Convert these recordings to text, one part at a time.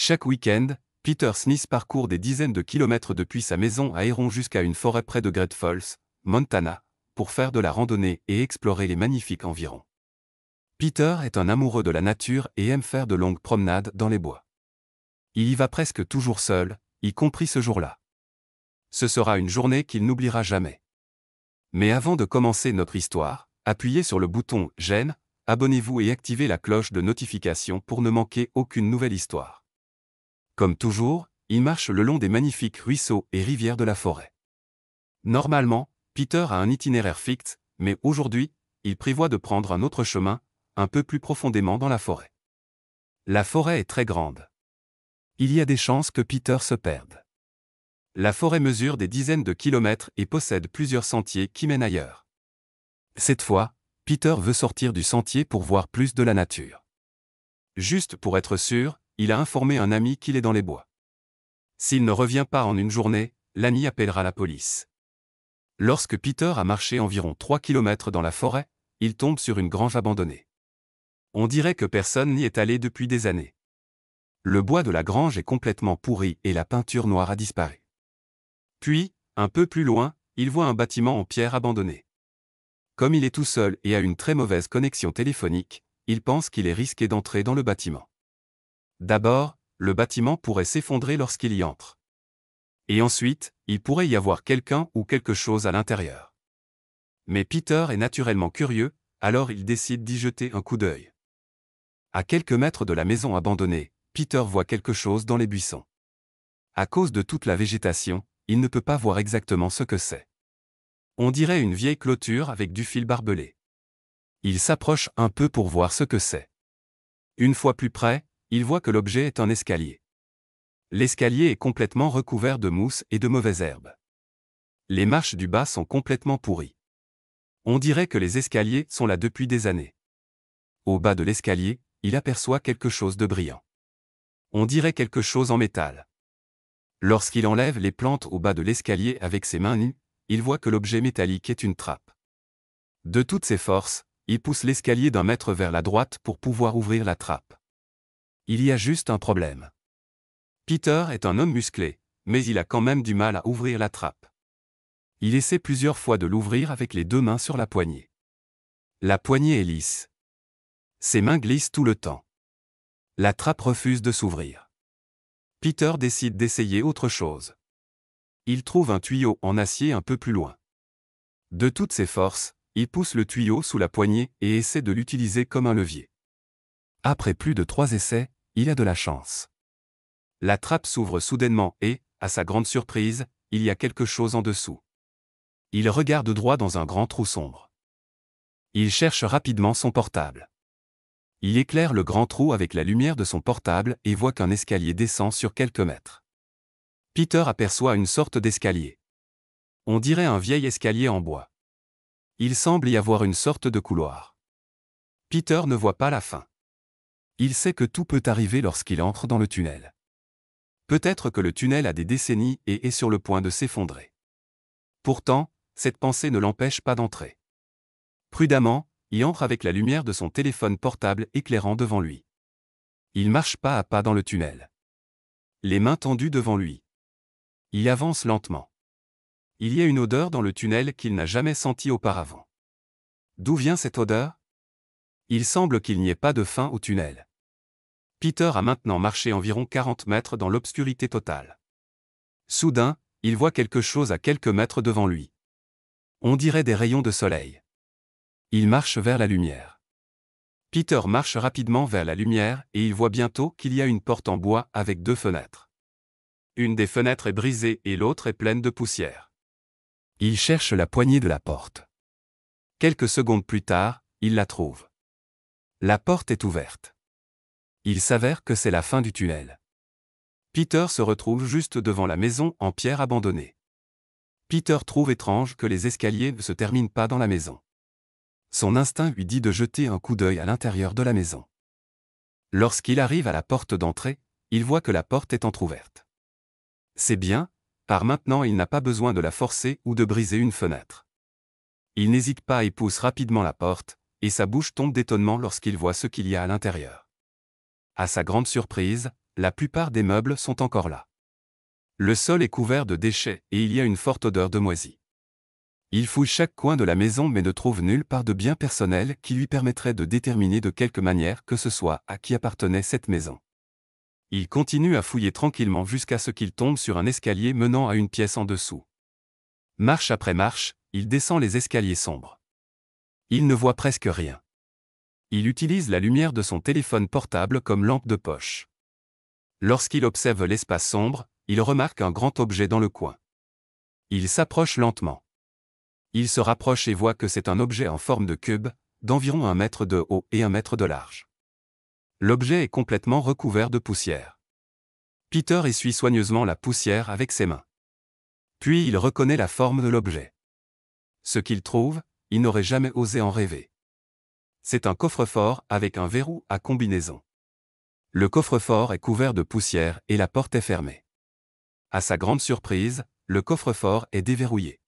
Chaque week-end, Peter Smith parcourt des dizaines de kilomètres depuis sa maison à Héron jusqu'à une forêt près de Great Falls, Montana, pour faire de la randonnée et explorer les magnifiques environs. Peter est un amoureux de la nature et aime faire de longues promenades dans les bois. Il y va presque toujours seul, y compris ce jour-là. Ce sera une journée qu'il n'oubliera jamais. Mais avant de commencer notre histoire, appuyez sur le bouton « J'aime », abonnez-vous et activez la cloche de notification pour ne manquer aucune nouvelle histoire. Comme toujours, il marche le long des magnifiques ruisseaux et rivières de la forêt. Normalement, Peter a un itinéraire fixe, mais aujourd'hui, il prévoit de prendre un autre chemin, un peu plus profondément dans la forêt. La forêt est très grande. Il y a des chances que Peter se perde. La forêt mesure des dizaines de kilomètres et possède plusieurs sentiers qui mènent ailleurs. Cette fois, Peter veut sortir du sentier pour voir plus de la nature. Juste pour être sûr, il a informé un ami qu'il est dans les bois. S'il ne revient pas en une journée, l'ami appellera la police. Lorsque Peter a marché environ 3 kilomètres dans la forêt, il tombe sur une grange abandonnée. On dirait que personne n'y est allé depuis des années. Le bois de la grange est complètement pourri et la peinture noire a disparu. Puis, un peu plus loin, il voit un bâtiment en pierre abandonné. Comme il est tout seul et a une très mauvaise connexion téléphonique, il pense qu'il est risqué d'entrer dans le bâtiment. D'abord, le bâtiment pourrait s'effondrer lorsqu'il y entre. Et ensuite, il pourrait y avoir quelqu'un ou quelque chose à l'intérieur. Mais Peter est naturellement curieux, alors il décide d'y jeter un coup d'œil. À quelques mètres de la maison abandonnée, Peter voit quelque chose dans les buissons. À cause de toute la végétation, il ne peut pas voir exactement ce que c'est. On dirait une vieille clôture avec du fil barbelé. Il s'approche un peu pour voir ce que c'est. Une fois plus près, il voit que l'objet est un escalier. L'escalier est complètement recouvert de mousse et de mauvaises herbes. Les marches du bas sont complètement pourries. On dirait que les escaliers sont là depuis des années. Au bas de l'escalier, il aperçoit quelque chose de brillant. On dirait quelque chose en métal. Lorsqu'il enlève les plantes au bas de l'escalier avec ses mains nues, il voit que l'objet métallique est une trappe. De toutes ses forces, il pousse l'escalier d'un mètre vers la droite pour pouvoir ouvrir la trappe. Il y a juste un problème. Peter est un homme musclé, mais il a quand même du mal à ouvrir la trappe. Il essaie plusieurs fois de l'ouvrir avec les deux mains sur la poignée. La poignée est lisse. Ses mains glissent tout le temps. La trappe refuse de s'ouvrir. Peter décide d'essayer autre chose. Il trouve un tuyau en acier un peu plus loin. De toutes ses forces, il pousse le tuyau sous la poignée et essaie de l'utiliser comme un levier. Après plus de 3 essais, il a de la chance. La trappe s'ouvre soudainement et, à sa grande surprise, il y a quelque chose en dessous. Il regarde droit dans un grand trou sombre. Il cherche rapidement son portable. Il éclaire le grand trou avec la lumière de son portable et voit qu'un escalier descend sur quelques mètres. Peter aperçoit une sorte d'escalier. On dirait un vieil escalier en bois. Il semble y avoir une sorte de couloir. Peter ne voit pas la fin. Il sait que tout peut arriver lorsqu'il entre dans le tunnel. Peut-être que le tunnel a des décennies et est sur le point de s'effondrer. Pourtant, cette pensée ne l'empêche pas d'entrer. Prudemment, il entre avec la lumière de son téléphone portable éclairant devant lui. Il marche pas à pas dans le tunnel. Les mains tendues devant lui. Il avance lentement. Il y a une odeur dans le tunnel qu'il n'a jamais sentie auparavant. D'où vient cette odeur? Il semble qu'il n'y ait pas de fin au tunnel. Peter a maintenant marché environ 40 mètres dans l'obscurité totale. Soudain, il voit quelque chose à quelques mètres devant lui. On dirait des rayons de soleil. Il marche vers la lumière. Peter marche rapidement vers la lumière et il voit bientôt qu'il y a une porte en bois avec 2 fenêtres. Une des fenêtres est brisée et l'autre est pleine de poussière. Il cherche la poignée de la porte. Quelques secondes plus tard, il la trouve. La porte est ouverte. Il s'avère que c'est la fin du tunnel. Peter se retrouve juste devant la maison en pierre abandonnée. Peter trouve étrange que les escaliers ne se terminent pas dans la maison. Son instinct lui dit de jeter un coup d'œil à l'intérieur de la maison. Lorsqu'il arrive à la porte d'entrée, il voit que la porte est entr'ouverte. C'est bien, car maintenant il n'a pas besoin de la forcer ou de briser une fenêtre. Il n'hésite pas et pousse rapidement la porte, et sa bouche tombe d'étonnement lorsqu'il voit ce qu'il y a à l'intérieur. À sa grande surprise, la plupart des meubles sont encore là. Le sol est couvert de déchets et il y a une forte odeur de moisi. Il fouille chaque coin de la maison mais ne trouve nulle part de bien personnel qui lui permettrait de déterminer de quelque manière que ce soit à qui appartenait cette maison. Il continue à fouiller tranquillement jusqu'à ce qu'il tombe sur un escalier menant à une pièce en dessous. Marche après marche, il descend les escaliers sombres. Il ne voit presque rien. Il utilise la lumière de son téléphone portable comme lampe de poche. Lorsqu'il observe l'espace sombre, il remarque un grand objet dans le coin. Il s'approche lentement. Il se rapproche et voit que c'est un objet en forme de cube, d'environ 1 mètre de haut et 1 mètre de large. L'objet est complètement recouvert de poussière. Peter essuie soigneusement la poussière avec ses mains. Puis il reconnaît la forme de l'objet. Ce qu'il trouve, il n'aurait jamais osé en rêver. C'est un coffre-fort avec un verrou à combinaison. Le coffre-fort est couvert de poussière et la porte est fermée. À sa grande surprise, le coffre-fort est déverrouillé.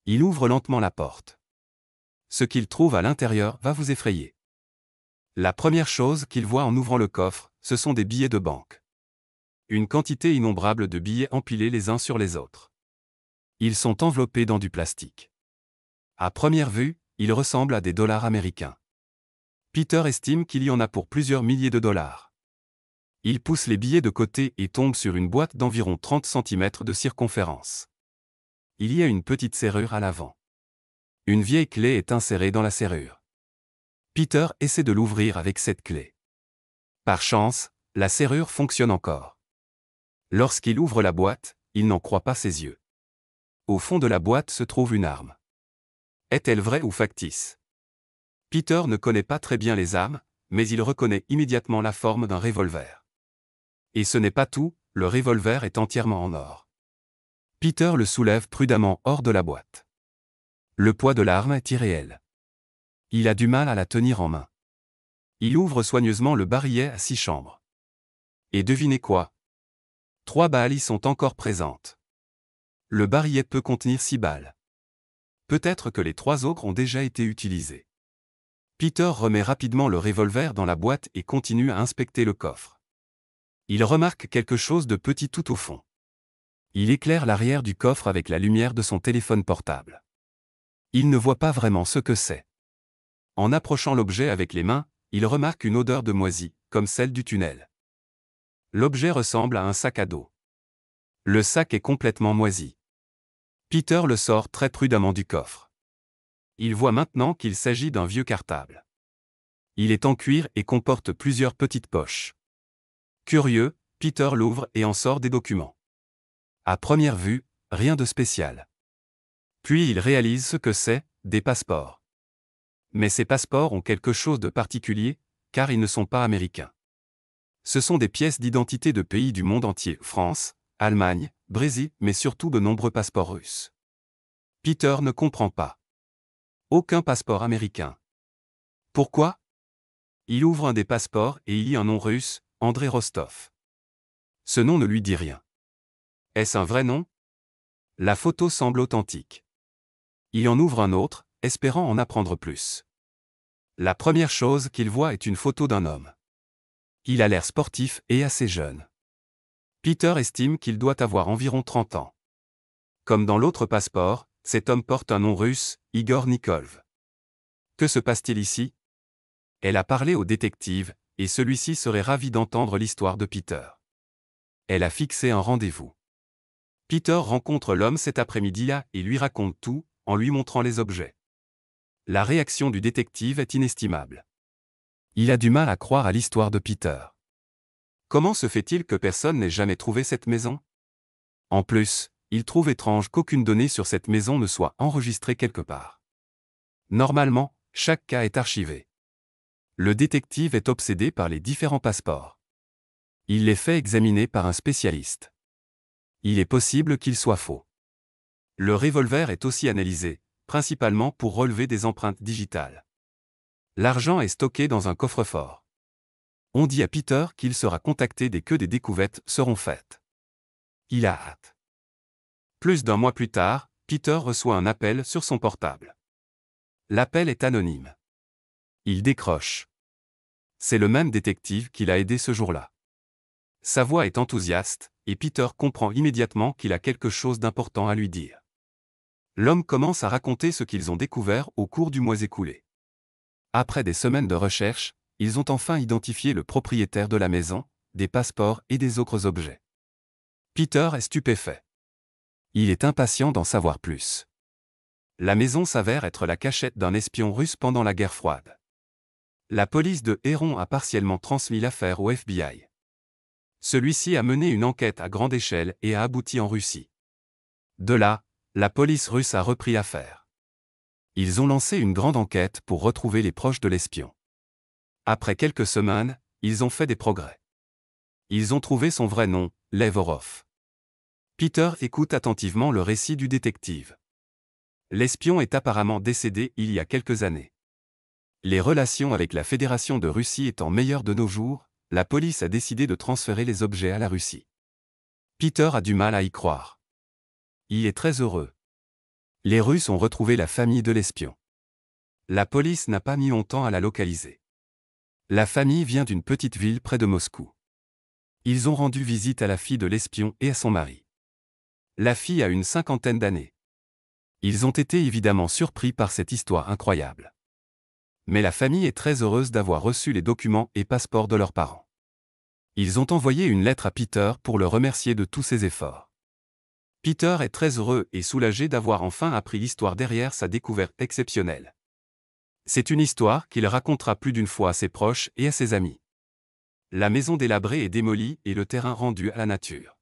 Il ouvre lentement la porte. Ce qu'il trouve à l'intérieur va vous effrayer. La première chose qu'il voit en ouvrant le coffre, ce sont des billets de banque. Une quantité innombrable de billets empilés les uns sur les autres. Ils sont enveloppés dans du plastique. À première vue, ils ressemblent à des dollars américains. Peter estime qu'il y en a pour plusieurs milliers de dollars. Il pousse les billets de côté et tombe sur une boîte d'environ 30 cm de circonférence. Il y a une petite serrure à l'avant. Une vieille clé est insérée dans la serrure. Peter essaie de l'ouvrir avec cette clé. Par chance, la serrure fonctionne encore. Lorsqu'il ouvre la boîte, il n'en croit pas ses yeux. Au fond de la boîte se trouve une arme. Est-elle vraie ou factice? Peter ne connaît pas très bien les armes, mais il reconnaît immédiatement la forme d'un revolver. Et ce n'est pas tout, le revolver est entièrement en or. Peter le soulève prudemment hors de la boîte. Le poids de l'arme est irréel. Il a du mal à la tenir en main. Il ouvre soigneusement le barillet à 6 chambres. Et devinez quoi? 3 balles y sont encore présentes. Le barillet peut contenir 6 balles. Peut-être que les 3 autres ont déjà été utilisées. Peter remet rapidement le revolver dans la boîte et continue à inspecter le coffre. Il remarque quelque chose de petit tout au fond. Il éclaire l'arrière du coffre avec la lumière de son téléphone portable. Il ne voit pas vraiment ce que c'est. En approchant l'objet avec les mains, il remarque une odeur de moisi, comme celle du tunnel. L'objet ressemble à un sac à dos. Le sac est complètement moisi. Peter le sort très prudemment du coffre. Il voit maintenant qu'il s'agit d'un vieux cartable. Il est en cuir et comporte plusieurs petites poches. Curieux, Peter l'ouvre et en sort des documents. À première vue, rien de spécial. Puis il réalise ce que c'est, des passeports. Mais ces passeports ont quelque chose de particulier, car ils ne sont pas américains. Ce sont des pièces d'identité de pays du monde entier, France, Allemagne, Brésil, mais surtout de nombreux passeports russes. Peter ne comprend pas. Aucun passeport américain. Pourquoi? Il ouvre un des passeports et il y a un nom russe, André Rostov. Ce nom ne lui dit rien. Est-ce un vrai nom? La photo semble authentique. Il en ouvre un autre, espérant en apprendre plus. La première chose qu'il voit est une photo d'un homme. Il a l'air sportif et assez jeune. Peter estime qu'il doit avoir environ 30 ans. Comme dans l'autre passeport, cet homme porte un nom russe, Igor Nikolov. Que se passe-t-il ici? Elle a parlé au détective, et celui-ci serait ravi d'entendre l'histoire de Peter. Elle a fixé un rendez-vous. Peter rencontre l'homme cet après-midi-là et lui raconte tout, en lui montrant les objets. La réaction du détective est inestimable. Il a du mal à croire à l'histoire de Peter. Comment se fait-il que personne n'ait jamais trouvé cette maison? En plus, il trouve étrange qu'aucune donnée sur cette maison ne soit enregistrée quelque part. Normalement, chaque cas est archivé. Le détective est obsédé par les différents passeports. Il les fait examiner par un spécialiste. Il est possible qu'ils soient faux. Le revolver est aussi analysé, principalement pour relever des empreintes digitales. L'argent est stocké dans un coffre-fort. On dit à Peter qu'il sera contacté dès que des découvertes seront faites. Il a hâte. Plus d'1 mois plus tard, Peter reçoit un appel sur son portable. L'appel est anonyme. Il décroche. C'est le même détective qui l'a aidé ce jour-là. Sa voix est enthousiaste, et Peter comprend immédiatement qu'il a quelque chose d'important à lui dire. L'homme commence à raconter ce qu'ils ont découvert au cours du mois écoulé. Après des semaines de recherche, ils ont enfin identifié le propriétaire de la maison, des passeports et des autres objets. Peter est stupéfait. Il est impatient d'en savoir plus. La maison s'avère être la cachette d'un espion russe pendant la guerre froide. La police de Héron a partiellement transmis l'affaire au FBI. Celui-ci a mené une enquête à grande échelle et a abouti en Russie. De là, la police russe a repris affaire. Ils ont lancé une grande enquête pour retrouver les proches de l'espion. Après quelques semaines, ils ont fait des progrès. Ils ont trouvé son vrai nom, Lev Orov. Peter écoute attentivement le récit du détective. L'espion est apparemment décédé il y a quelques années. Les relations avec la Fédération de Russie étant meilleures de nos jours, la police a décidé de transférer les objets à la Russie. Peter a du mal à y croire. Il est très heureux. Les Russes ont retrouvé la famille de l'espion. La police n'a pas mis longtemps à la localiser. La famille vient d'une petite ville près de Moscou. Ils ont rendu visite à la fille de l'espion et à son mari. La fille a une 50aine d'années. Ils ont été évidemment surpris par cette histoire incroyable. Mais la famille est très heureuse d'avoir reçu les documents et passeports de leurs parents. Ils ont envoyé une lettre à Peter pour le remercier de tous ses efforts. Peter est très heureux et soulagé d'avoir enfin appris l'histoire derrière sa découverte exceptionnelle. C'est une histoire qu'il racontera plus d'une fois à ses proches et à ses amis. La maison délabrée et démolie et le terrain rendu à la nature.